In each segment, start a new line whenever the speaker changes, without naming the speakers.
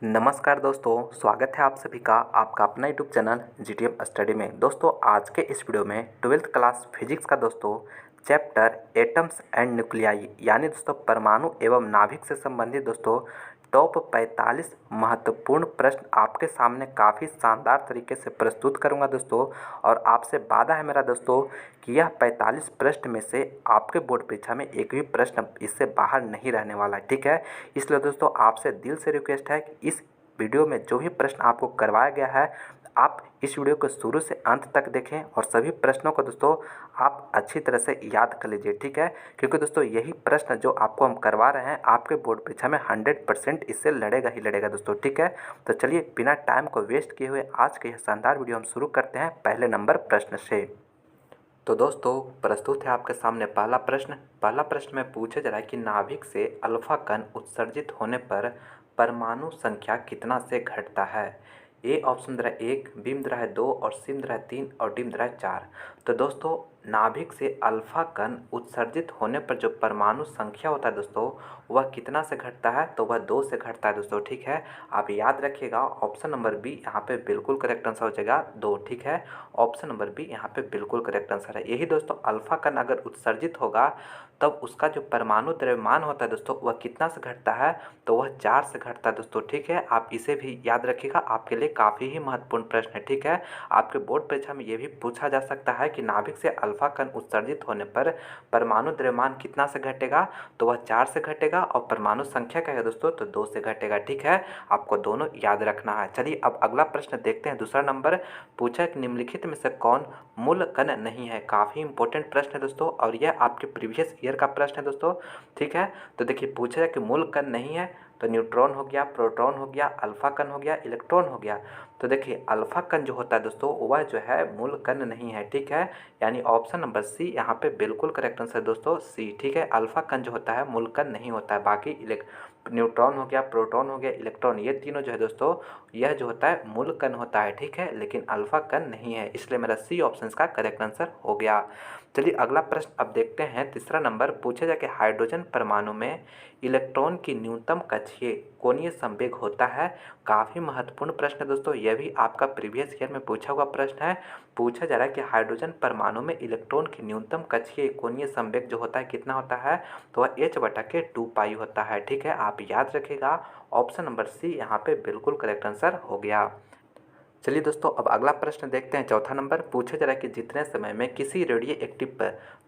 नमस्कार दोस्तों, स्वागत है आप सभी का आपका अपना यूट्यूब चैनल जीटीएम स्टडी में। दोस्तों आज के इस वीडियो में 12th क्लास फिजिक्स का दोस्तों चैप्टर एटम्स एंड न्यूक्लियाई यानी दोस्तों परमाणु एवं नाभिक से संबंधित दोस्तों टॉप 45 महत्वपूर्ण प्रश्न आपके सामने काफ़ी शानदार तरीके से प्रस्तुत करूंगा दोस्तों। और आपसे वादा है मेरा दोस्तों कि यह 45 प्रश्न में से आपके बोर्ड परीक्षा में एक भी प्रश्न इससे बाहर नहीं रहने वाला है, ठीक है। इसलिए दोस्तों आपसे दिल से रिक्वेस्ट है कि इस वीडियो में जो भी प्रश्न आपको करवाया गया है आप इस वीडियो को शुरू से अंत तक देखें और सभी प्रश्नों को दोस्तों आप अच्छी तरह से याद कर लीजिए, ठीक है। क्योंकि दोस्तों यही प्रश्न जो आपको हम करवा रहे हैं आपके बोर्ड परीक्षा में 100% इससे लड़ेगा ही लड़ेगा दोस्तों, ठीक है। तो चलिए बिना टाइम को वेस्ट किए हुए आज के यह शानदार वीडियो हम शुरू करते हैं पहले नंबर प्रश्न से। तो दोस्तों प्रस्तुत है आपके सामने पहला प्रश्न में पूछा जा रहा है कि नाभिक से अल्फा कण उत्सर्जित होने पर परमाणु संख्या कितना से घटता है। ए ऑप्शन दे रहा है 1, बी में दे रहा है 2 और सी में दे रहा है 3 और डी में दे रहा है 4। तो दोस्तों नाभिक से अल्फा कण उत्सर्जित होने पर जो परमाणु संख्या होता है दोस्तों वह कितना से घटता है, तो वह 2 से घटता है दोस्तों, ठीक है। आप याद रखिएगा ऑप्शन नंबर बी यहाँ पे बिल्कुल करेक्ट आंसर हो जाएगा 2, ठीक है। ऑप्शन नंबर बी यहाँ पे बिल्कुल करेक्ट आंसर है। यही दोस्तों अल्फा कण अगर उत्सर्जित होगा तब उसका जो परमाणु द्रव्यमान होता है दोस्तों वह कितना से घटता है, तो वह 4 से घटता है दोस्तों, ठीक है। आप इसे भी याद रखिएगा, आपके लिए काफ़ी ही महत्वपूर्ण प्रश्न है, ठीक है। आपके बोर्ड परीक्षा में ये भी पूछा जा सकता है कि नाभिक से अल्फा कण उत्सर्जित होने पर परमाणु द्रव्यमान कितना से घटेगा, तो वह 4 से घटेगा और परमाणु संख्या क्या है दोस्तों, तो 2 से घटेगा, ठीक है। आपको दोनों याद रखना है। चलिए अब अगला प्रश्न देखते हैं। दूसरा नंबर पूछा कि निम्नलिखित में से कौन मूल कण नहीं है। काफ़ी इंपॉर्टेंट प्रश्न है दोस्तों और यह आपके प्रीवियस ईयर का प्रश्न है दोस्तों, ठीक है। तो देखिए पूछा है कि मूल कण नहीं है, तो न्यूट्रॉन हो गया, प्रोटॉन हो गया, अल्फा कण हो गया, इलेक्ट्रॉन हो गया। तो देखिए अल्फा कण जो होता है दोस्तों वह जो है मूल कण नहीं है, ठीक है। यानी ऑप्शन नंबर सी यहाँ पे बिल्कुल करेक्ट आंसर दोस्तों सी, ठीक है। अल्फा कण जो होता है मूल कण नहीं होता है। बाकी न्यूट्रॉन हो गया, प्रोटॉन हो गया, इलेक्ट्रॉन, ये तीनों जो है दोस्तों यह जो होता है मूल कण होता है, ठीक है। लेकिन अल्फा कण नहीं है, इसलिए मेरा सी ऑप्शन का करेक्ट आंसर हो गया। चलिए अगला प्रश्न अब देखते हैं। तीसरा नंबर पूछा जाए कि हाइड्रोजन परमाणु में इलेक्ट्रॉन की न्यूनतम कक्षीय कोणीय संवेग होता है। काफ़ी महत्वपूर्ण प्रश्न है दोस्तों, यह भी आपका प्रीवियस ईयर में पूछा हुआ प्रश्न है। पूछा जा रहा है कि हाइड्रोजन परमाणु में इलेक्ट्रॉन की न्यूनतम कक्षीय कोणीय संवेग जो होता है कितना होता है, तो वह h/2π होता है, ठीक है। आप याद रखिएगा ऑप्शन नंबर सी यहाँ पे बिल्कुल करेक्ट आंसर हो गया। चलिए दोस्तों अब अगला प्रश्न देखते हैं। चौथा नंबर पूछा जा रहा है कि जितने समय में किसी रेडियो एक्टिव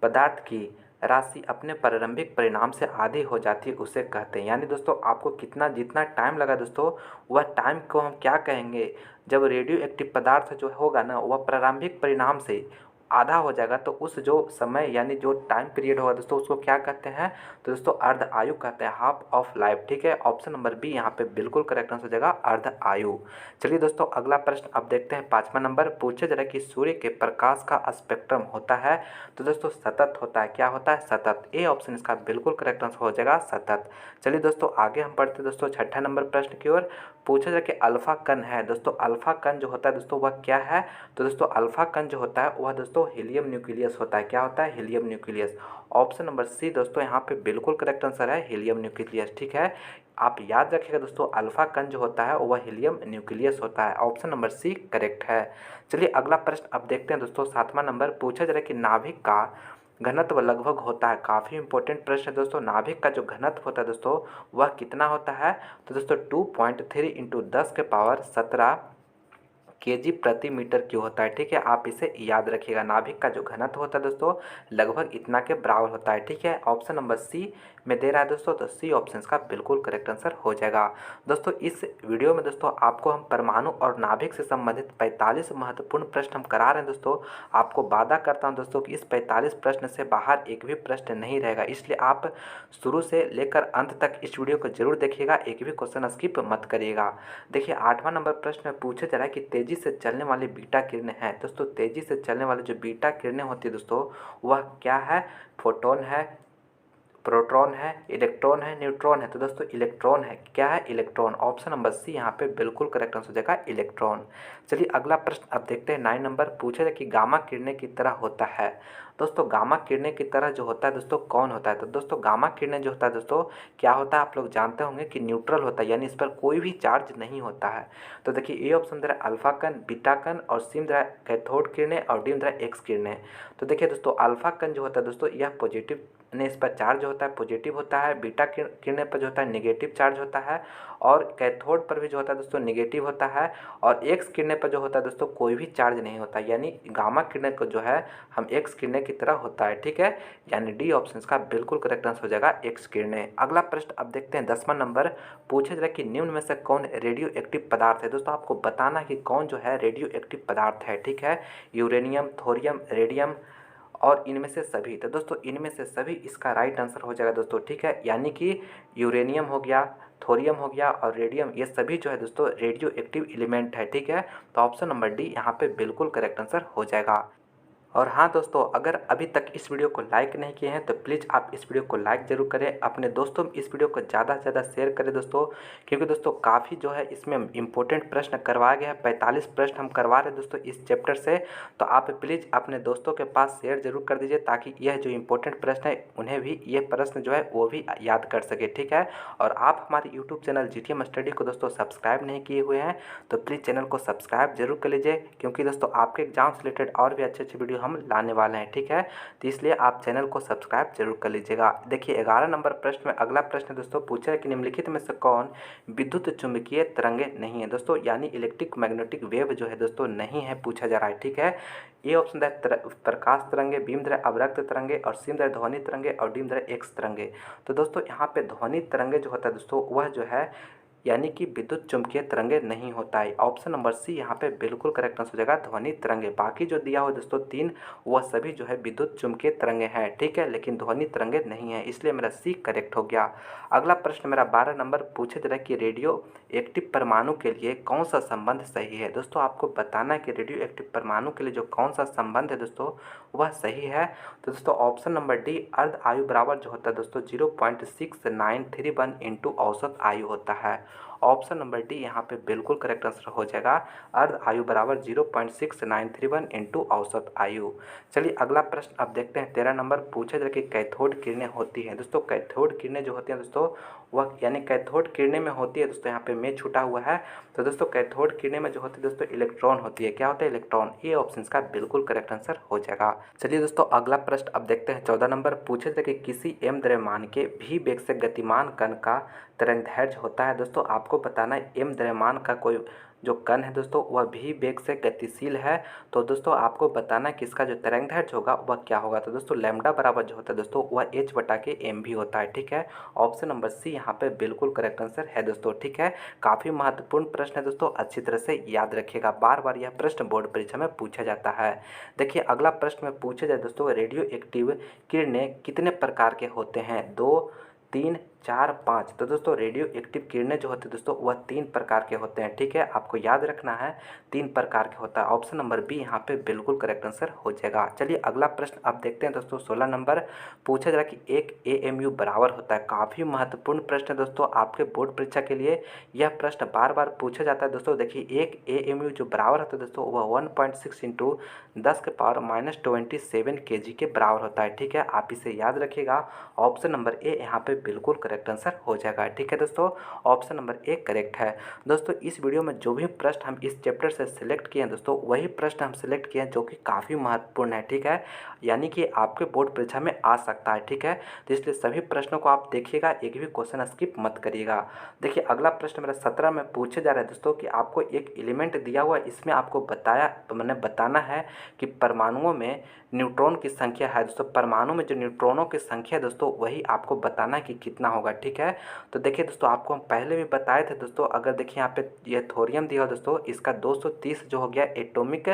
पदार्थ की राशि अपने प्रारंभिक परिणाम से आधी हो जाती है उसे कहते हैं। यानी दोस्तों आपको जितना टाइम लगा दोस्तों वह टाइम को हम क्या कहेंगे। जब रेडियो एक्टिव पदार्थ जो होगा ना वह प्रारंभिक परिणाम से आधा हो जाएगा तो उस जो समय यानी जो टाइम पीरियड होगा दोस्तों उसको क्या कहते हैं, तो दोस्तों अर्ध आयु कहते हैं, हाफ ऑफ लाइफ, ठीक है। ऑप्शन नंबर बी यहाँ पे बिल्कुल करेक्ट आंसर हो जाएगा अर्ध आयु। चलिए दोस्तों अगला प्रश्न अब देखते हैं। पाँचवा नंबर पूछा जा रहा है कि सूर्य के प्रकाश का स्पेक्ट्रम होता है, तो दोस्तों सतत होता है। क्या होता है, सतत। ए ऑप्शन इसका बिल्कुल करेक्ट आंसर हो जाएगा सतत। चलिए दोस्तों आगे हम पढ़ते हैं दोस्तों छठा नंबर प्रश्न की ओर। पूछा जाए कि अल्फा कण है, दोस्तों अल्फा कण जो होता है दोस्तों वह क्या है, तो दोस्तों अल्फा कण जो होता है वह दोस्तों हीलियम न्यूक्लियस होता है। क्या होता है, helium nucleus. Option number C दोस्तों यहाँ पे बिल्कुल करेक्ट आंसर है हीलियम न्यूक्लियस, ठीक है। आप याद रखिएगा दोस्तों अल्फा कण जो होता है वह हीलियम न्यूक्लियस होता है। ऑप्शन नंबर सी करेक्ट है। चलिए अगला प्रश्न अब देखते हैं दोस्तों। सातवां नंबर पूछा जा रहा है कि नाभिक का घनत्व लगभग होता है। काफ़ी इंपॉर्टेंट प्रश्न है दोस्तों। नाभिक का जो घनत्व होता है दोस्तों वह कितना होता है, तो दोस्तों 2.3 × 10⁻17 केजी प्रति मीटर क्यूब होता है, ठीक है। आप इसे याद रखिएगा। नाभिक का जो घनत्व होता है दोस्तों लगभग इतना के बराबर होता है, ठीक है। ऑप्शन नंबर सी में दे रहा है दोस्तों, तो सी ऑप्शन का बिल्कुल करेक्ट आंसर हो जाएगा। दोस्तों इस वीडियो में दोस्तों आपको हम परमाणु और नाभिक से संबंधित 45 महत्वपूर्ण प्रश्न हम करा रहे हैं दोस्तों। आपको वादा करता हूं दोस्तों कि इस 45 प्रश्न से बाहर एक भी प्रश्न नहीं रहेगा, इसलिए आप शुरू से लेकर अंत तक इस वीडियो को जरूर देखिएगा, एक भी क्वेश्चन स्किप मत करिएगा। देखिए 8वां नंबर प्रश्न में पूछा जा रहा है कि तेजी से चलने वाली बीटा किरणें हैं। दोस्तों तेजी से चलने वाली जो बीटा किरणें होती है दोस्तों वह क्या है, फोटोन है, प्रोटॉन है, इलेक्ट्रॉन है, न्यूट्रॉन है। तो दोस्तों इलेक्ट्रॉन है। क्या है, इलेक्ट्रॉन। ऑप्शन नंबर सी यहाँ पे बिल्कुल करेक्ट आंसर हो जाएगा इलेक्ट्रॉन। चलिए अगला प्रश्न अब देखते हैं। 9 नंबर पूछा जाए कि गामा किरणें की तरह होता है। दोस्तों गामा किरणें की तरह जो होता है दोस्तों कौन होता है? तो दोस्तों गामा किरणें जो होता है दोस्तों क्या होता है आप लोग जानते होंगे कि न्यूट्रल होता है, यानी इस पर कोई भी चार्ज नहीं होता है। तो देखिए ए ऑप्शन दे रहा है अल्फा कण, बीटा कण, और सी में दे रहा है कैथोड किरणें, और डी में दे रहा है एक्स किरणें। तो देखिए दोस्तों अल्फा कण जो होता है दोस्तों यह पॉजिटिव ने इस पर चार्ज होता है, पॉजिटिव होता है। बीटा किरणें पर जो होता है नेगेटिव चार्ज होता है, और कैथोड पर भी जो होता है दोस्तों नेगेटिव होता है, और एक्स किरणें पर जो होता है दोस्तों कोई भी चार्ज नहीं होता, यानी गामा किरणें को जो है हम एक्स किरणें की तरह होता है। ठीक है, यानी डी ऑप्शन का बिल्कुल करेक्ट आंसर हो जाएगा एक्स किरणें। अगला प्रश्न अब देखते हैं 10वां नंबर। पूछे जरा कि निम्न में से कौन रेडियो एक्टिव पदार्थ है? दोस्तों आपको बताना है कि कौन जो है रेडियो एक्टिव पदार्थ है। ठीक है, यूरेनियम, थोरियम, रेडियम और इनमें से सभी। तो दोस्तों इनमें से सभी इसका राइट आंसर हो जाएगा दोस्तों। ठीक है, यानी कि यूरेनियम हो गया, थोरियम हो गया और रेडियम, ये सभी जो है दोस्तों रेडियो एक्टिव एलिमेंट है। ठीक है, तो ऑप्शन नंबर डी यहाँ पे बिल्कुल करेक्ट आंसर हो जाएगा। और हाँ दोस्तों, अगर अभी तक इस वीडियो को लाइक नहीं किए हैं तो प्लीज़ आप इस वीडियो को लाइक ज़रूर करें, अपने दोस्तों में इस वीडियो को ज़्यादा से ज़्यादा शेयर करें दोस्तों, क्योंकि दोस्तों काफ़ी जो है इसमें इंपॉर्टेंट प्रश्न करवाया गया है। 45 प्रश्न हम करवा रहे हैं दोस्तों इस चैप्टर से, तो आप प्लीज़ अपने दोस्तों के पास शेयर जरूर कर दीजिए ताकि यह जो इंपॉर्टेंट प्रश्न है उन्हें भी ये प्रश्न जो है वो भी याद कर सके। ठीक है, और आप हमारे यूट्यूब चैनल GTM स्टडी को दोस्तों सब्सक्राइब नहीं किए हुए हैं तो प्लीज़ चैनल को सब्सक्राइब जरूर कर लीजिए, क्योंकि दोस्तों आपके एग्जाम से रिलेटेड और भी अच्छे अच्छे वीडियो हम लाने वाले हैं। ठीक है, तो इसलिए आप चैनल को सब्सक्राइब जरूर कर लीजिएगा। देखिए 11 नंबर प्रश्न में अगला प्रश्न दोस्तों पूछा है कि निम्नलिखित में से कौन विद्युत चुंबकीय तरंगे नहीं है दोस्तों, यानी इलेक्ट्रिक मैग्नेटिक वेव जो है दोस्तों नहीं है पूछा जा रहा है। ठीक है, ए ऑप्शन है प्रकाश तरंगे, बी में अवरक्त तरंगे, और सी में ध्वनि तरंगे, और डी में एक्स तरंगे। तो दोस्तों यहाँ पे ध्वनि तरंगे जो होता है दोस्तों वह जो है यानी कि विद्युत चुम्बकीय तरंगे नहीं होता है। ऑप्शन नंबर सी यहाँ पे बिल्कुल करेक्ट आंसर हो जाएगा ध्वनि तरंगे। बाकी जो दिया हो दोस्तों 3 वह सभी जो है विद्युत चुम्बकीय तरंगे हैं। ठीक है, लेकिन ध्वनि तरंगे नहीं है, इसलिए मेरा सी करेक्ट हो गया। अगला प्रश्न मेरा 12 नंबर पूछे जरा कि रेडियो एक्टिव परमाणु के लिए कौन सा संबंध सही है? दोस्तों आपको बताना है कि रेडियो एक्टिव परमाणु के लिए जो कौन सा संबंध है दोस्तों वह सही है। तो दोस्तों ऑप्शन नंबर डी अर्ध आयु बराबर जो होता है दोस्तों 0.6931 इंटू औसत आयु होता है। ऑप्शन नंबर डी यहाँ पे बिल्कुल करेक्ट आंसर हो जाएगा, अर्ध आयु बराबर 0.6931 इंटू औसत आयु। चलिए अगला प्रश्न अब देखते हैं 13 नंबर। पूछे जाए कि कैथोड किरणें होती हैं दोस्तों, कैथोड किरणें जो होती हैं दोस्तों वह यानी कैथोड किरणें में होती है दोस्तों, यहाँ पे में छूटा हुआ है। तो दोस्तों कैथोड किरणें में जो होती है दोस्तों इलेक्ट्रॉन होती है। क्या होता है? इलेक्ट्रॉन। ये ऑप्शन का बिल्कुल करेक्ट आंसर हो जाएगा। चलिए दोस्तों अगला प्रश्न अब देखते हैं 14 नंबर। पूछे थे कि किसी m द्रव्यमान के v वेग से गतिमान कण का तरंगदैर्घ्य होता है। दोस्तों आपको बताना है m द्रव्यमान का कोई जो कण है दोस्तों वह भी वेग से गतिशील है। तो दोस्तों आपको बताना है कि इसका जो तरंगदैर्घ्य होगा वह क्या होगा। तो दोस्तों लैम्डा बराबर जो होता है दोस्तों वह h/m भी होता है। ठीक है, ऑप्शन नंबर सी यहाँ पे बिल्कुल करेक्ट आंसर है दोस्तों। ठीक है, काफ़ी महत्वपूर्ण प्रश्न है दोस्तों, अच्छी तरह से याद रखिएगा, बार बार यह प्रश्न बोर्ड परीक्षा में पूछा जाता है। देखिए अगला प्रश्न में पूछा जाए दोस्तों रेडियो एक्टिव किरणें कितने प्रकार के होते हैं? 2, 3, 4, 5। तो दोस्तों रेडियो एक्टिव किरणें जो होती है दोस्तों वह 3 प्रकार के होते हैं। ठीक है, आपको याद रखना है 3 प्रकार के होता है। ऑप्शन नंबर बी यहाँ पे बिल्कुल करेक्ट आंसर हो जाएगा। चलिए अगला प्रश्न अब देखते हैं दोस्तों 16 नंबर। पूछा जा रहा है कि एक AMU बराबर होता है। काफ़ी महत्वपूर्ण प्रश्न है दोस्तों आपके बोर्ड परीक्षा के लिए, यह प्रश्न बार बार पूछा जाता है दोस्तों। देखिए एक AMU जो बराबर होता है दोस्तों वह 1.6 इंटू 10⁻⁻27 kg के बराबर होता है। ठीक है, आप इसे याद रखिएगा। ऑप्शन नंबर ए यहाँ पे बिल्कुल करेक्ट आंसर हो जाएगा। ठीक है दोस्तों, ऑप्शन नंबर ए करेक्ट है। दोस्तों इस वीडियो में जो भी प्रश्न हम इस चैप्टर से सिलेक्ट किए हैं दोस्तों वही प्रश्न हम सिलेक्ट किए हैं जो कि काफ़ी महत्वपूर्ण है। ठीक है, यानी कि आपके बोर्ड परीक्षा में आ सकता है। ठीक है, तो इसलिए सभी प्रश्नों को आप देखिएगा, एक भी क्वेश्चन स्किप मत करिएगा। देखिए अगला प्रश्न मेरा 17 में पूछे जा रहा है दोस्तों कि आपको एक एलिमेंट दिया हुआ है, इसमें आपको मैंने बताना है कि परमाणुओं में न्यूट्रॉन की संख्या है दोस्तों, परमाणु में जो न्यूट्रॉनों की संख्या है दोस्तों वही आपको बताना है कि कितना होगा। ठीक है, तो देखिए दोस्तों आपको हम पहले भी बताए थे दोस्तों, अगर देखिए यहाँ पे ये थोरियम दिया हो दोस्तों, इसका 230 जो हो गया एटॉमिक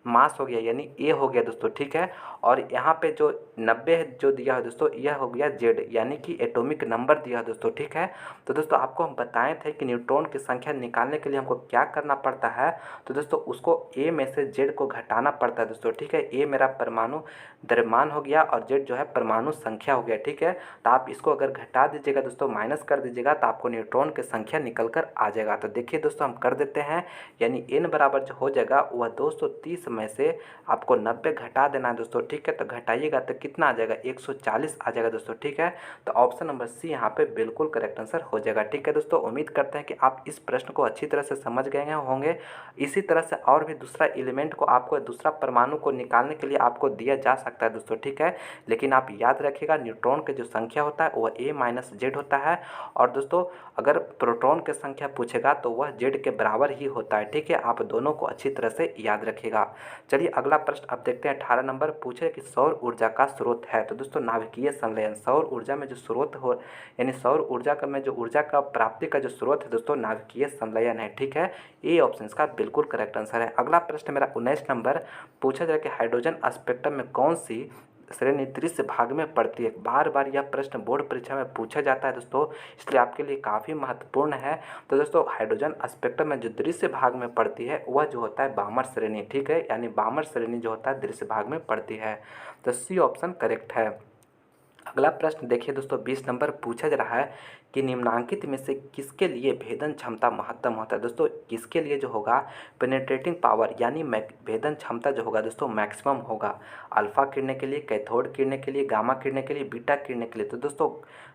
मास हो गया, यानी ए हो गया दोस्तों। ठीक है, और यहाँ पे जो 90 जो दिया है दोस्तों यह हो गया जेड, यानी कि एटॉमिक नंबर दिया है दोस्तों। ठीक है, तो दोस्तों आपको हम बताए थे कि न्यूट्रॉन की संख्या निकालने के लिए हमको क्या करना पड़ता है। तो दोस्तों उसको ए में से जेड को घटाना पड़ता है दोस्तों। ठीक है, ए मेरा परमाणु द्रव्यमान हो गया और जेड जो है परमाणु संख्या हो गया। ठीक है, तो आप इसको अगर घटा दीजिएगा दीजिएगा दोस्तों, माइनस कर दीजिएगा तो आपको न्यूट्रॉन की संख्या निकल कर आ जाएगा। तो देखिए दोस्तों हम कर देते हैं, यानी n बराबर जो हो जाएगा वह 230 में से आपको 90 घटा देना है दोस्तों, ठीक है। तो घटाइएगा तो कितना आ जाएगा, 140 आ जाएगा दोस्तों, ठीक है। तो ऑप्शन नंबर सी यहाँ पे बिल्कुल करेक्ट आंसर हो जाएगा, ठीक है दोस्तों। उम्मीद करते हैं कि आप इस प्रश्न को अच्छी तरह से समझ गए होंगे। इसी तरह से और भी दूसरा एलिमेंट को आपको, दूसरा परमाणु को निकालने के लिए आपको दिया जा सकता है दोस्तों, ठीक है। लेकिन आप याद रखिएगा न्यूट्रॉन के जो संख्या होता है वह a माइनस जेड होता है, और दोस्तों अगर प्रोटॉन की संख्या पूछेगा तो वह जेड के बराबर ही होता है, ठीक है। आप दोनों को अच्छी तरह से याद रखिएगा। चलिए अगला प्रश्न अब देखते हैं। 18 नंबर पूछे कि सौर ऊर्जा का स्रोत है। तो दोस्तों नाभिकीय संलयन, सौर ऊर्जा में जो स्रोत हो, यानी सौर ऊर्जा का में जो ऊर्जा का प्राप्ति का जो स्रोत है दोस्तों, नाभिकीय संलयन है, ठीक है। ए ऑप्शन का बिल्कुल करेक्ट आंसर है। अगला प्रश्न मेरा 19 नंबर पूछा जाए कि हाइड्रोजन स्पेक्ट्रम में कौन सी श्रेणी दृश्य भाग में पड़ती है। बार बार यह प्रश्न बोर्ड परीक्षा में पूछा जाता है दोस्तों, इसलिए आपके लिए काफ़ी महत्वपूर्ण है। तो दोस्तों हाइड्रोजन स्पेक्ट्रम में जो दृश्य भाग में पड़ती है वह जो होता है बामर श्रेणी, ठीक है। यानी बामर श्रेणी जो होता है दृश्य भाग में पड़ती है। तो सी ऑप्शन करेक्ट है। अगला प्रश्न देखिए दोस्तों 20 नंबर पूछा जा रहा है कि निम्नांकित में से किसके लिए भेदन क्षमता महत्तम होता है। दोस्तों किसके लिए जो होगा पेनिट्रेटिंग पावर यानी भेदन क्षमता जो होगा दोस्तों मैक्सिमम होगा। अल्फा किरणें के लिए, कैथोड किरणें के लिए, गामा किरणें के लिए, बीटा किरणें के लिए। तो दोस्तों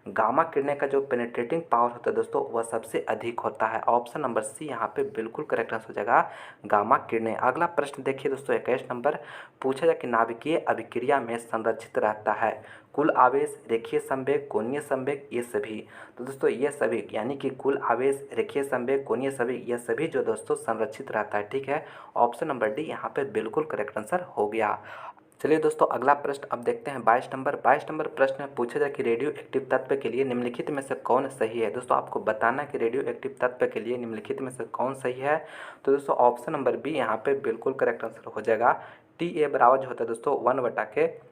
गामा किरणें का जो पेनिट्रेटिंग पावर होता है दोस्तों वह सबसे अधिक होता है। ऑप्शन नंबर सी यहाँ पे बिल्कुल करेक्ट आंसर हो जाएगा, गामा किरणें। अगला प्रश्न देखिए दोस्तों 21 नंबर पूछा जाए कि नाभिकीय अभिक्रिया में संरक्षित रहता है कुल आवेश, रेखीय संवेग, कोणीय संवेग, ये सभी। तो दोस्तों ये सभी यानी कि कुल आवेश, रेखीय संवेग, कोणीय संवेग, ये सभी जो दोस्तों संरक्षित रहता है, ठीक है। ऑप्शन नंबर डी यहाँ पे बिल्कुल करेक्ट आंसर हो गया। चलिए दोस्तों अगला प्रश्न अब देखते हैं 22 नंबर। 22 नंबर प्रश्न में पूछा जाए कि रेडियो एक्टिव तत्व के लिए निम्नलिखित में से कौन सही है। दोस्तों आपको बताना कि रेडियो एक्टिव तत्व के लिए निम्नलिखित में से कौन सही है। तो दोस्तों ऑप्शन नंबर बी यहाँ पे बिल्कुल करेक्ट आंसर हो जाएगा। टी ए बराबर जो होता है दोस्तों 1/के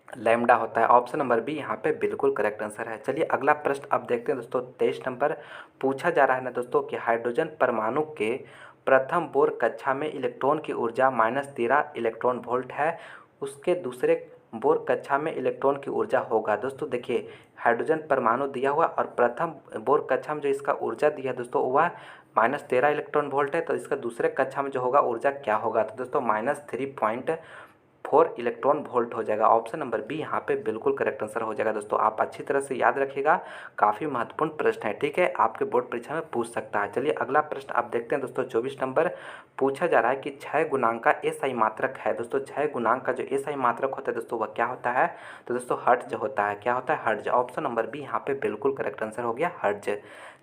लैम्डा होता है। ऑप्शन नंबर बी यहाँ पे बिल्कुल करेक्ट आंसर है। चलिए अगला प्रश्न अब देखते हैं दोस्तों 23 नंबर पूछा जा रहा है ना दोस्तों कि हाइड्रोजन परमाणु के प्रथम बोर कक्षा में इलेक्ट्रॉन की ऊर्जा -13 इलेक्ट्रॉन वोल्ट है, उसके दूसरे बोर कक्षा में इलेक्ट्रॉन की ऊर्जा होगा। दोस्तों देखिए हाइड्रोजन परमाणु दिया हुआ और प्रथम बोर कक्षा में जो इसका ऊर्जा दिया है दोस्तों वह -13 इलेक्ट्रॉन वोल्ट है। तो इसका दूसरे कक्षा में जो होगा ऊर्जा क्या होगा। तो दोस्तों -3.4 इलेक्ट्रॉन वोल्ट हो जाएगा। ऑप्शन नंबर बी यहाँ पे बिल्कुल करेक्ट आंसर हो जाएगा। दोस्तों आप अच्छी तरह से याद रखिएगा, काफ़ी महत्वपूर्ण प्रश्न है, ठीक है। आपके बोर्ड परीक्षा में पूछ सकता है। चलिए अगला प्रश्न आप देखते हैं दोस्तों 24 नंबर पूछा जा रहा है कि 6 गुणांक का एसआई मात्रक है। दोस्तों 6 गुणांक का जो एसआई मात्रक होता है दोस्तों वह क्या होता है। तो दोस्तों हर्ट्ज होता है। क्या होता है, हर्ट्ज। ऑप्शन नंबर बी यहाँ पे बिल्कुल करेक्ट आंसर हो गया, हर्ट्ज।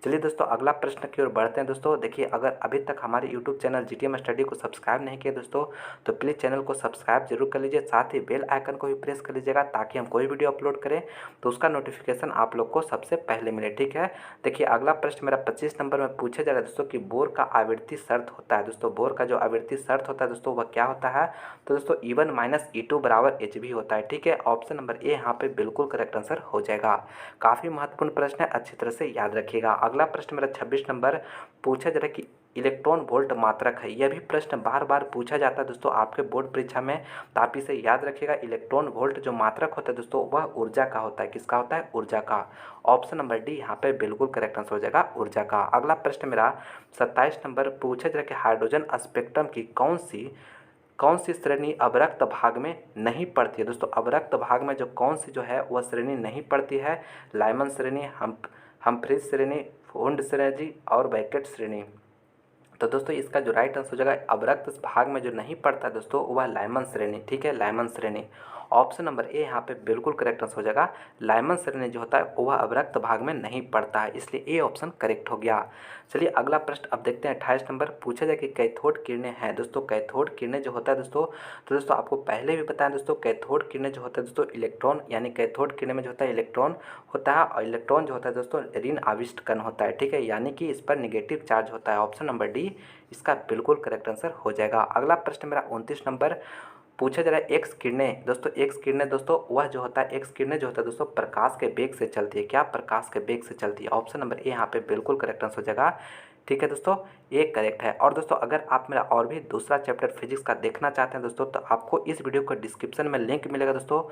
चलिए दोस्तों अगला प्रश्न की ओर बढ़ते हैं। दोस्तों देखिए अगर अभी तक हमारे यूट्यूब चैनल जीटीएम स्टडी को सब्सक्राइब नहीं किया दोस्तों तो प्लीज़ चैनल को सब्सक्राइब जरूर कर लीजिए, साथ ही बेल आइकन को भी प्रेस कर लीजिएगा ताकि हम कोई वीडियो अपलोड करें तो उसका नोटिफिकेशन आप लोग को सबसे पहले मिले, ठीक है। देखिए अगला प्रश्न मेरा 25 नंबर में पूछा जा रहा है दोस्तों कि बोर का आवृत्ति शर्त होता है। दोस्तों बोर का जो आवृत्ति शर्त होता है दोस्तों वह क्या होता है। तो दोस्तों E1 - E2 बराबर HV होता है, ठीक है। ऑप्शन नंबर ए यहाँ पे बिल्कुल करेक्ट आंसर हो जाएगा। काफ़ी महत्वपूर्ण प्रश्न है, अच्छी तरह से याद रखिएगा। अगला प्रश्न मेरा 26 नंबर पूछा जा रहा है कि इलेक्ट्रॉन वोल्ट मात्रक है। यह भी प्रश्न बार बार पूछा जाता है दोस्तों आपके बोर्ड परीक्षा में, तो आप इसे याद रखिएगा। इलेक्ट्रॉन वोल्ट जो मात्रक होता है दोस्तों वह ऊर्जा का होता है। किसका होता है, ऊर्जा का। ऑप्शन नंबर डी यहाँ पे बिल्कुल करेक्ट आंसर हो जाएगा, ऊर्जा का। अगला प्रश्न मेरा 27 नंबर पूछा जा रहा है कि हाइड्रोजन स्पेक्ट्रम की कौन सी श्रेणी अवरक्त भाग में नहीं पड़ती है। दोस्तों अवरक्त भाग में जो कौन सी जो है वह श्रेणी नहीं पड़ती है। लाइमन श्रेणी, हम्फ्रीज श्रेणी, वुंड श्रेणी और बैकेट श्रेणी। तो दोस्तों इसका जो राइट आंसर हो जाएगा अवरक्त भाग में जो नहीं पड़ता है दोस्तों वह लाइमन श्रेणी, ठीक है, लाइमन श्रेणी। ऑप्शन नंबर ए यहाँ पे बिल्कुल करेक्ट आंसर हो जाएगा। लाइमन श्रेणी जो होता है वह अवरक्त भाग में नहीं पड़ता है, इसलिए ए ऑप्शन करेक्ट हो गया। चलिए अगला प्रश्न अब देखते हैं 28 नंबर पूछा जाए कि कैथोड किरणें हैं। दोस्तों कैथोड किरणें जो होता है दोस्तों, तो दोस्तों आपको पहले भी बताया दोस्तों कैथोड किरणें जो होता है दोस्तों इलेक्ट्रॉन, यानी कैथोड किरणें में जो होता है इलेक्ट्रॉन होता है और इलेक्ट्रॉन जो होता है दोस्तों ऋण आविष्ट कण होता है, ठीक है, यानी कि इस पर निगेटिव चार्ज होता है। ऑप्शन नंबर डी इसका बिल्कुल करेक्ट आंसर हो जाएगा। अगला प्रश्न मेरा 29 नंबर पूछा जा रहा है एक्स किरणें। दोस्तों एक्स किरणें दोस्तों वह जो होता है एक्स किरणें जो होता है दोस्तों प्रकाश के वेग से चलती है। क्या, प्रकाश के वेग से चलती है। ऑप्शन नंबर ए यहाँ पे बिल्कुल करेक्ट आंसर हो जाएगा। ठीक है दोस्तों, ये करेक्ट है। और दोस्तों अगर आप मेरा और भी दूसरा चैप्टर फिजिक्स का देखना चाहते हैं दोस्तों, तो आपको इस वीडियो को डिस्क्रिप्शन में लिंक मिलेगा दोस्तों।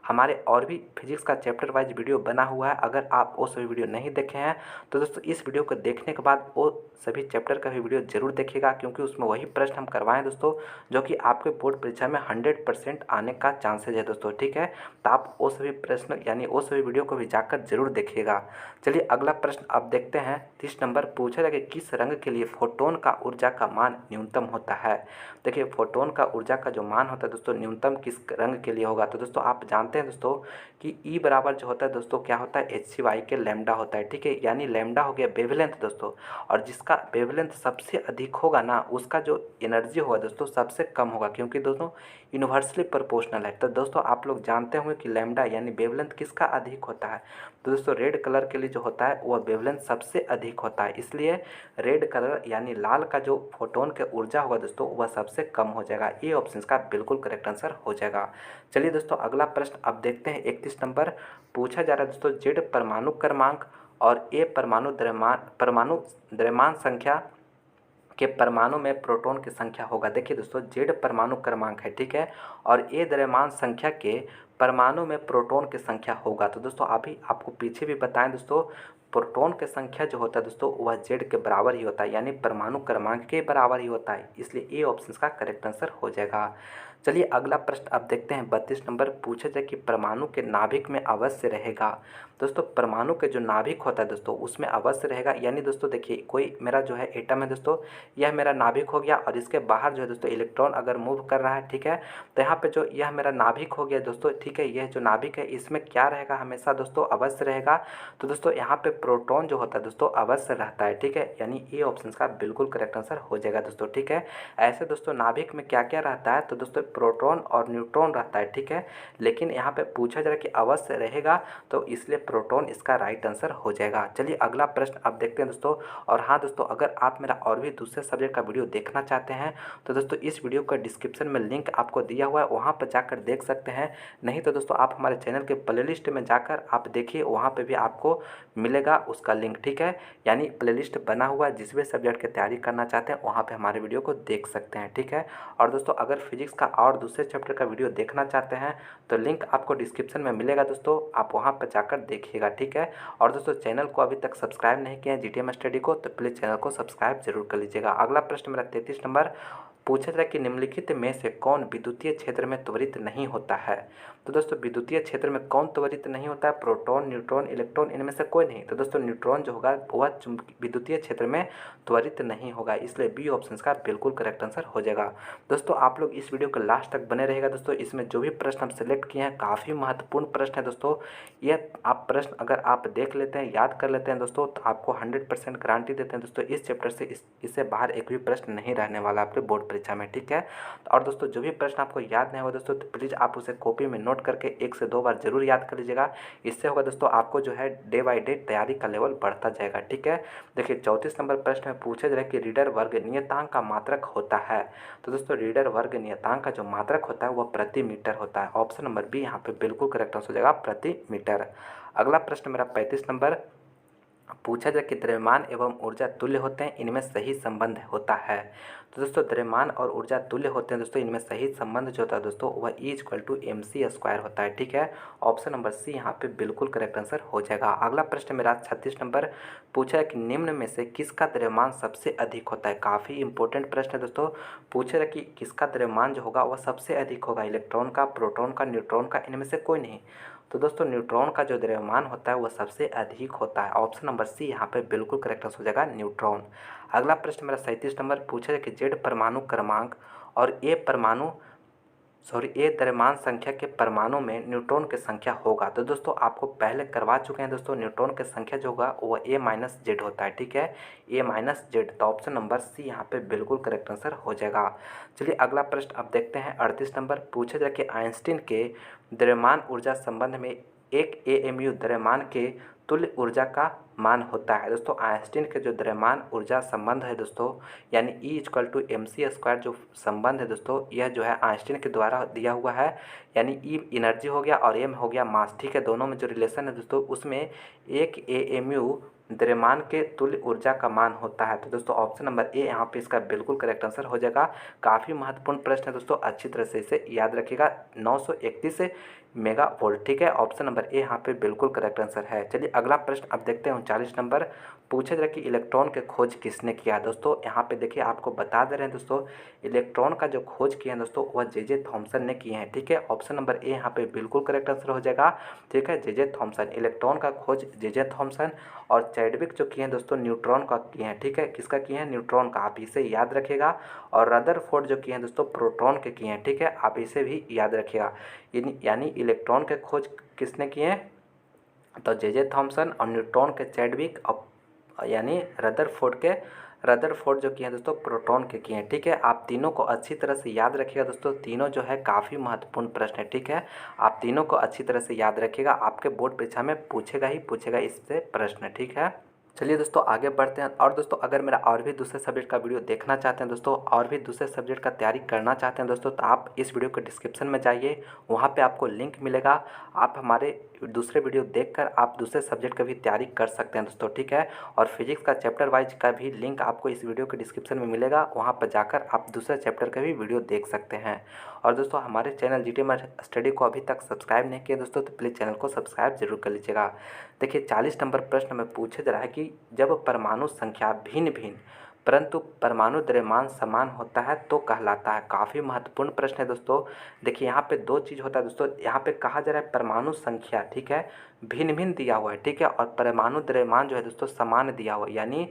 हमारे और भी फिजिक्स का चैप्टर वाइज वीडियो बना हुआ है। अगर आप वो सभी वीडियो नहीं देखे हैं तो दोस्तों इस वीडियो को देखने के बाद वो सभी चैप्टर का भी वीडियो जरूर देखिएगा, क्योंकि उसमें वही प्रश्न हम करवाएं दोस्तों जो कि आपके बोर्ड परीक्षा में 100% आने का चांसेज है दोस्तों। ठीक है, तो आप वो सभी प्रश्न यानी वो सभी वीडियो को भी जाकर जरूर देखिएगा। चलिए अगला प्रश्न अब देखते हैं। 30 नंबर पूछा जाए कि किस रंग के लिए फोटोन का ऊर्जा का मान न्यूनतम होता है। देखिए फोटोन का ऊर्जा का जो मान होता है दोस्तों न्यूनतम किस रंग के लिए होगा, तो दोस्तों आप जानते हैं दोस्तों कि ई बराबर जो होता है दोस्तों क्या होता है, HCy के लैम्डा होता है। ठीक है, यानी लैम्डा हो गया वेवलेंथ दोस्तों, और जिसका वेवलेंथ सबसे अधिक होगा ना उसका जो एनर्जी होगा दोस्तों सबसे कम होगा, क्योंकि दोस्तों यूनिवर्सली प्रोपोर्शनल है। तो दोस्तों आप लोग जानते होंगे कि लैम्डा यानी वेवलेंथ किसका अधिक होता है, तो दोस्तों रेड कलर के लिए जो होता है वह वेवलेंथ सबसे अधिक होता है, इसलिए रेड कलर यानी लाल का जो फोटोन के ऊर्जा होगा दोस्तों वह सबसे कम हो जाएगा। ये ऑप्शन का बिल्कुल करेक्ट आंसर हो जाएगा। चलिए दोस्तों अगला प्रश्न अब देखते हैं। 31 नंबर पूछा जा रहा है दोस्तों, जेड परमाणु क्रमांक और ए परमाणु द्रव्यमान संख्या के परमाणु में प्रोटॉन की संख्या होगा। देखिए दोस्तों जेड परमाणु क्रमांक है, ठीक है, और ए द्रव्यमान संख्या के परमाणु में प्रोटॉन की संख्या होगा। तो दोस्तों अभी आपको पीछे भी बताएं दोस्तों, प्रोटॉन की संख्या जो होता है दोस्तों वह जेड के बराबर ही होता है, यानी परमाणु क्रमांक के बराबर ही होता है, इसलिए ए ऑप्शन का करेक्ट आंसर हो जाएगा। चलिए अगला प्रश्न अब देखते हैं। 32 नंबर पूछा जाए कि परमाणु के नाभिक में अवश्य रहेगा। दोस्तों परमाणु के जो नाभिक होता है दोस्तों उसमें अवश्य रहेगा, यानी दोस्तों देखिए कोई मेरा जो है एटम है दोस्तों, यह मेरा नाभिक हो गया और इसके बाहर जो है दोस्तों इलेक्ट्रॉन अगर मूव कर रहा है, ठीक है, तो यहाँ पे जो यह मेरा नाभिक हो गया दोस्तों, ठीक है, यह जो नाभिक है इसमें क्या रहेगा हमेशा दोस्तों, अवश्य रहेगा। तो दोस्तों यहाँ पे प्रोटॉन जो होता है दोस्तों अवश्य रहता है, ठीक है, यानी ए ऑप्शन का बिल्कुल करेक्ट आंसर हो जाएगा दोस्तों। ठीक है, ऐसे दोस्तों नाभिक में क्या क्या रहता है, तो दोस्तों प्रोटॉन और न्यूट्रॉन रहता है, ठीक है, लेकिन यहाँ पे पूछा जा रहा है कि अवश्य रहेगा, तो इसलिए प्रोटॉन इसका राइट आंसर हो जाएगा। चलिए अगला प्रश्न अब देखते हैं दोस्तों। और हाँ दोस्तों अगर आप मेरा और भी दूसरे सब्जेक्ट का वीडियो देखना चाहते हैं तो दोस्तों इस वीडियो का डिस्क्रिप्शन में लिंक आपको दिया हुआ है, वहाँ पर जाकर देख सकते हैं। नहीं तो दोस्तों आप हमारे चैनल के प्लेलिस्ट में जाकर आप देखिए, वहाँ पे भी आपको मिलेगा उसका लिंक, ठीक है, यानी प्लेलिस्ट बना हुआ है, जिस भी सब्जेक्ट की तैयारी करना चाहते हैं वहाँ पे हमारे वीडियो को देख सकते हैं। ठीक है, और दोस्तों अगर फिजिक्स का और दूसरे चैप्टर का वीडियो देखना चाहते हैं तो लिंक आपको डिस्क्रिप्शन में मिलेगा दोस्तों, आप वहाँ पर जाकर देखिएगा। ठीक है, और दोस्तों चैनल को अभी तक सब्सक्राइब नहीं किया है जीटीएम स्टडी को, तो प्लीज़ चैनल को सब्सक्राइब जरूर कर लीजिएगा। अगला प्रश्न मेरा 33 नंबर पूछा जाए कि निम्नलिखित में से कौन विद्युतीय क्षेत्र में त्वरित नहीं होता है। तो दोस्तों विद्युतीय क्षेत्र में कौन त्वरित नहीं होता है, प्रोटॉन, न्यूट्रॉन, इलेक्ट्रॉन, इनमें से कोई नहीं। तो दोस्तों न्यूट्रॉन जो होगा वह विद्युतीय क्षेत्र में त्वरित नहीं होगा, इसलिए बी ऑप्शन का बिल्कुल करेक्ट आंसर हो जाएगा। दोस्तों आप लोग इस वीडियो के लास्ट तक बने रहेगा दोस्तों, इसमें जो भी प्रश्न हम सेलेक्ट किए हैं काफ़ी महत्वपूर्ण प्रश्न है दोस्तों। ये आप प्रश्न अगर आप देख लेते हैं, याद कर लेते हैं दोस्तों, तो आपको 100% गारंटी देते हैं दोस्तों इस चैप्टर से इससे बाहर एक भी प्रश्न नहीं रहने वाला आपके बोर्ड परीक्षा में। ठीक है, और दोस्तों जो भी प्रश्न आपको याद नहीं होगा दोस्तों तो प्लीज़ आप उसे कॉपी में नोट करके 1 से 2 बार जरूर याद कर लीजिएगा। इससे होगा दोस्तों आपको जो है डे बाय डे तैयारी का लेवल बढ़ता जाएगा। ठीक है, देखिए 34 नंबर प्रश्न में पूछा जा रहा है कि रीडर वर्ग नियतांक का मात्रक होता है। तो दोस्तों रीडर वर्ग नियतांक का जो मात्रक होता है वह प्रति मीटर होता है। ऑप्शन नंबर बी यहाँ पे बिल्कुल करेक्ट आंसर हो जाएगा, प्रति मीटर। अगला प्रश्न मेरा 35 नंबर पूछा जाए कि द्रव्यमान एवं ऊर्जा तुल्य होते हैं, इनमें सही संबंध होता है। तो दोस्तों द्रव्यमान और ऊर्जा तुल्य होते हैं दोस्तों, इनमें सही संबंध जो होता है दोस्तों वह E=mc² होता है। ठीक है, ऑप्शन नंबर सी यहाँ पे बिल्कुल करेक्ट आंसर हो जाएगा। अगला प्रश्न मेरा 36 नंबर पूछा है कि निम्न में से किसका द्रव्यमान सबसे अधिक होता है। काफ़ी इंपॉर्टेंट प्रश्न है दोस्तों, पूछा है कि किसका द्रव्यमान जो होगा वह सबसे अधिक होगा, इलेक्ट्रॉन का, प्रोटॉन का, न्यूट्रॉन का, इनमें से कोई नहीं। तो दोस्तों न्यूट्रॉन का जो द्रव्यमान होता है वह सबसे अधिक होता है। ऑप्शन नंबर सी यहाँ पे बिल्कुल करेक्ट आंसर हो जाएगा, न्यूट्रॉन। अगला प्रश्न मेरा 37 नंबर पूछा है कि जेड परमाणु क्रमांक और ए द्रव्यमान संख्या के परमाणु में न्यूट्रॉन की संख्या होगा। तो दोस्तों आपको पहले करवा चुके हैं दोस्तों, न्यूट्रॉन की संख्या जो होगा वह A-Z होता है। ठीक है, A-Z, तो ऑप्शन नंबर सी यहाँ पे बिल्कुल करेक्ट आंसर हो जाएगा। चलिए अगला प्रश्न अब देखते हैं। 38 नंबर पूछा जाए कि आइंस्टीन के द्रव्यमान ऊर्जा संबंध में एक AMU द्रव्यमान के तुल्य ऊर्जा का मान होता है। दोस्तों आइंस्टीन के जो द्रव्यमान ऊर्जा संबंध है दोस्तों, यानी E=mc² जो संबंध है दोस्तों, यह जो है आइंस्टीन के द्वारा दिया हुआ है, यानी E एनर्जी हो गया और M हो गया मास। ठीक है, दोनों में जो रिलेशन है दोस्तों उसमें एक AMU द्रव्यमान के तुल्य ऊर्जा का मान होता है? तो दोस्तों ऑप्शन नंबर ए यहाँ पे इसका बिल्कुल करेक्ट आंसर हो जाएगा। काफ़ी महत्वपूर्ण प्रश्न है दोस्तों, अच्छी तरह से इसे याद रखिएगा। 931 मेगा वोल्ट, ठीक है। ऑप्शन नंबर ए यहाँ पे बिल्कुल करेक्ट आंसर है। चलिए अगला प्रश्न अब देखते हैं 39 नंबर। पूछा जाए कि इलेक्ट्रॉन के खोज किसने किया? दोस्तों यहाँ पे देखिए आपको बता दे रहे हैं दोस्तों, इलेक्ट्रॉन का जो खोज किया है दोस्तों वह जे थॉमसन ने किए हैं, ठीक है। ऑप्शन नंबर ए यहाँ पे बिल्कुल करेक्ट आंसर हो जाएगा, ठीक है। जे थॉमसन, इलेक्ट्रॉन का खोज जे थॉमसन। और चैडविक जो किए हैं दोस्तों न्यूट्रॉन का किए हैं, ठीक है। किसका किए हैं? न्यूट्रॉन का, आप इसे याद रखिएगा। और रदरफोर्ड जो किए हैं दोस्तों प्रोटॉन के किए हैं, ठीक है। आप इसे भी याद रखिएगा। यानी इलेक्ट्रॉन के खोज किसने किए हैं? तो जे थॉमसन। और न्यूट्रॉन के चैडविक, यानी रदरफोर्ड जो किए हैं दोस्तों प्रोटॉन के किए हैं, ठीक है। आप तीनों को अच्छी तरह से याद रखिएगा दोस्तों, तीनों जो है काफ़ी महत्वपूर्ण प्रश्न है, ठीक है। आप तीनों को अच्छी तरह से याद रखिएगा, आपके बोर्ड परीक्षा में पूछेगा ही पूछेगा इससे प्रश्न, ठीक है। चलिए दोस्तों आगे बढ़ते हैं। और दोस्तों अगर मेरा और भी दूसरे सब्जेक्ट का वीडियो देखना चाहते हैं दोस्तों, और भी दूसरे सब्जेक्ट का तैयारी करना चाहते हैं दोस्तों, तो आप इस वीडियो के डिस्क्रिप्शन में जाइए, वहाँ पे आपको लिंक मिलेगा। आप हमारे दूसरे वीडियो देखकर आप दूसरे सब्जेक्ट का भी तैयारी कर सकते हैं दोस्तों, ठीक है। और फिजिक्स का चैप्टर वाइज का भी लिंक आपको इस वीडियो के डिस्क्रिप्शन में मिलेगा, वहाँ पर जाकर आप दूसरे चैप्टर का भी वीडियो देख सकते हैं। और दोस्तों हमारे चैनल जीटीएम स्टडी को अभी तक सब्सक्राइब नहीं किया दोस्तों, तो प्लीज़ चैनल को सब्सक्राइब जरूर कर लीजिएगा। देखिए 40 नंबर प्रश्न में पूछा जा रहा है कि जब परमाणु संख्या भिन्न भिन्न परंतु परमाणु द्रव्यमान समान होता है तो कहलाता है। काफ़ी महत्वपूर्ण प्रश्न है दोस्तों। देखिए यहाँ पे दो चीज़ होता है दोस्तों, यहाँ पे कहा जा रहा है परमाणु संख्या, ठीक है, भिन्न भिन्न दिया हुआ है, ठीक है। और परमाणु द्रव्यमान जो है दोस्तों समान दिया हुआ है, यानी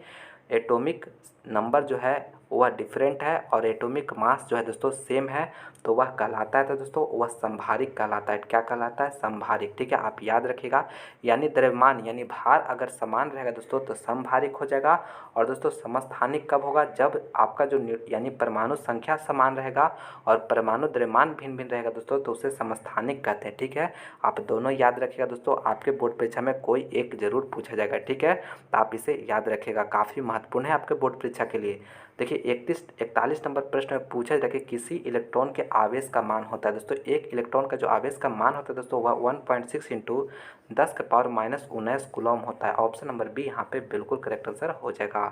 एटॉमिक नंबर जो है वह डिफरेंट है और एटॉमिक मास जो है दोस्तों सेम है, तो वह कहलाता है तो दोस्तों वह संभारिक कहलाता है। क्या कहलाता है? संभारिक, ठीक है। आप याद रखिएगा, यानी द्रव्यमान यानी भार अगर समान रहेगा दोस्तों तो समभारिक हो जाएगा। और दोस्तों समस्थानिक कब होगा? जब आपका जो यानी परमाणु संख्या समान रहेगा और परमाणु द्रव्यमान भिन्न भिन्न रहेगा दोस्तों, तो उसे समस्थानिक कहते हैं, ठीक है। आप दोनों याद रखिएगा दोस्तों, आपके बोर्ड परीक्षा में कोई एक जरूर पूछा जाएगा, ठीक है। तो आप इसे याद रखिएगा, काफ़ी महत्वपूर्ण है आपके बोर्ड परीक्षा के लिए। देखिए 41 नंबर प्रश्न में पूछा जाता है कि किसी इलेक्ट्रॉन के आवेश का मान होता है दोस्तों, एक इलेक्ट्रॉन का जो आवेश का मान होता है दोस्तों वह 1.6 इंटू 10⁻⁻19 कूलम होता है। ऑप्शन नंबर बी यहाँ पे बिल्कुल करेक्ट आंसर हो जाएगा।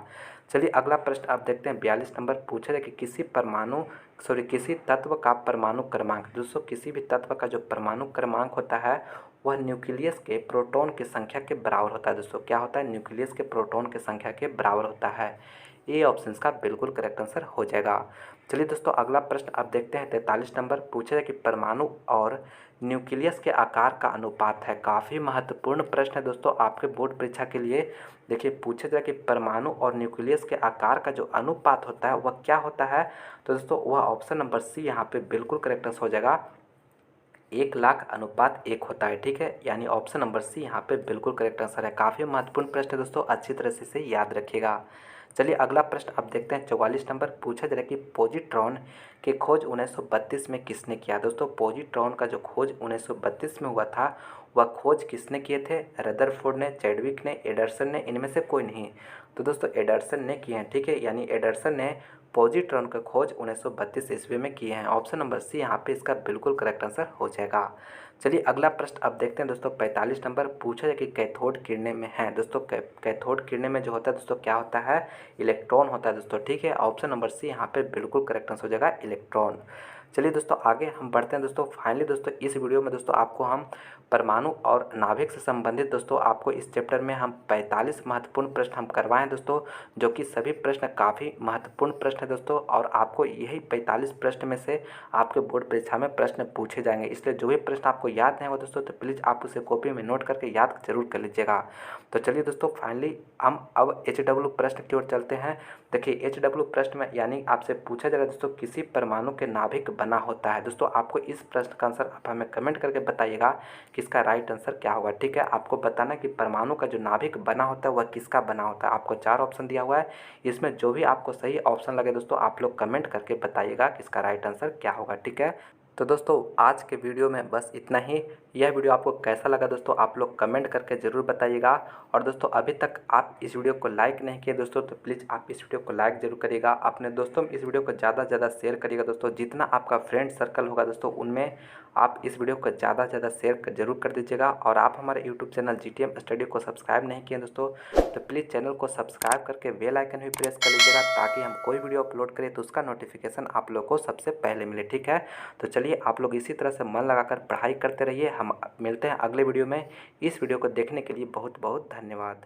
चलिए अगला प्रश्न आप देखते हैं 42 नंबर पूछा जाए कि किसी तत्व का परमाणु क्रमांक। दोस्तों किसी भी तत्व का जो परमाणु क्रमांक होता है वह न्यूक्लियस के प्रोटॉन की संख्या के बराबर होता है दोस्तों। क्या होता है? न्यूक्लियस के प्रोटॉन की संख्या के बराबर होता है। ए ऑप्शन का बिल्कुल करेक्ट आंसर हो जाएगा। चलिए दोस्तों अगला प्रश्न आप देखते हैं 43 नंबर पूछा जाए कि परमाणु और न्यूक्लियस के आकार का अनुपात है। काफ़ी महत्वपूर्ण प्रश्न है दोस्तों आपके बोर्ड परीक्षा के लिए। देखिए पूछा जाए कि परमाणु और न्यूक्लियस के आकार का जो अनुपात होता है वह क्या होता है? तो दोस्तों वह ऑप्शन नंबर सी यहाँ पे बिल्कुल करेक्ट आंसर हो जाएगा। 1,00,000:1 होता है, ठीक है। यानी ऑप्शन नंबर सी यहाँ पे बिल्कुल करेक्ट आंसर है। काफ़ी महत्वपूर्ण प्रश्न है दोस्तों, अच्छी तरह से इसे याद रखिएगा। चलिए अगला प्रश्न अब देखते हैं 44 नंबर पूछा जा रहा है कि पॉजिट्रॉन की खोज 1932 में किसने किया? दोस्तों पॉजिट्रॉन का जो खोज 1932 में हुआ था वह खोज किसने किए थे? रदरफोर्ड ने, चैडविक ने, एडरसन ने, इनमें से कोई नहीं। तो दोस्तों एडरसन ने किए हैं, ठीक है। यानी एडरसन ने पॉजिट्रॉन का खोज 1932 ईस्वी में किए हैं। ऑप्शन नंबर सी यहाँ पे इसका बिल्कुल करेक्ट आंसर हो जाएगा। चलिए अगला प्रश्न अब देखते हैं दोस्तों 45 नंबर पूछा जाए कि कैथोड किरणें में है। दोस्तों कैथोड किरणें में जो होता है दोस्तों क्या होता है? इलेक्ट्रॉन होता है दोस्तों, ठीक है। ऑप्शन नंबर सी यहाँ पे बिल्कुल करेक्ट आंसर हो जाएगा, इलेक्ट्रॉन। चलिए दोस्तों आगे हम बढ़ते हैं दोस्तों। फाइनली दोस्तों इस वीडियो में दोस्तों आपको हम परमाणु और नाभिक से संबंधित दोस्तों आपको इस चैप्टर में हम 45 महत्वपूर्ण प्रश्न हम करवाएं दोस्तों, जो कि सभी प्रश्न काफ़ी महत्वपूर्ण प्रश्न है दोस्तों। और आपको यही 45 प्रश्न में से आपके बोर्ड परीक्षा में प्रश्न पूछे जाएंगे, इसलिए जो भी प्रश्न आपको याद नहीं हो दोस्तों तो प्लीज़ आप उसे कॉपी में नोट करके याद जरूर कर लीजिएगा। तो चलिए दोस्तों फाइनली हम अब HW प्रश्न की ओर चलते हैं। देखिए HW प्रश्न में यानी आपसे पूछा जा रहा है दोस्तों किसी परमाणु के नाभिक बना होता है। दोस्तों आपको इस प्रश्न का आंसर आप हमें कमेंट करके बताइएगा कि इसका राइट आंसर क्या होगा, ठीक है। आपको बताना कि परमाणु का जो नाभिक बना होता है वह किसका बना होता है। आपको 4 ऑप्शन दिया हुआ है, इसमें जो भी आपको सही ऑप्शन लगे दोस्तों आप लोग कमेंट करके बताइएगा कि इसका राइट आंसर क्या होगा, ठीक है। तो दोस्तों आज के वीडियो में बस इतना ही। यह वीडियो आपको कैसा लगा दोस्तों आप लोग कमेंट करके ज़रूर बताइएगा। और दोस्तों अभी तक आप इस वीडियो को लाइक नहीं किए दोस्तों तो प्लीज़ आप इस वीडियो को लाइक ज़रूर करिएगा। अपने दोस्तों में इस वीडियो को ज़्यादा से ज़्यादा शेयर करिएगा दोस्तों। जितना आपका फ्रेंड सर्कल होगा दोस्तों उनमें आप इस वीडियो को ज़्यादा से ज़्यादा शेयर जरूर कर दीजिएगा। और आप हमारे यूट्यूब चैनल GTM स्टडी को सब्सक्राइब नहीं किए दोस्तों तो प्लीज़ चैनल को सब्सक्राइब करके बेल आइकन भी प्रेस कर लीजिएगा, ताकि हम कोई वीडियो अपलोड करें तो उसका नोटिफिकेशन आप लोग को सबसे पहले मिले। ठीक है, तो चलिए आप लोग इसी तरह से मन लगाकर पढ़ाई करते रहिए। हम मिलते हैं अगले वीडियो में। इस वीडियो को देखने के लिए बहुत बहुत धन्यवाद।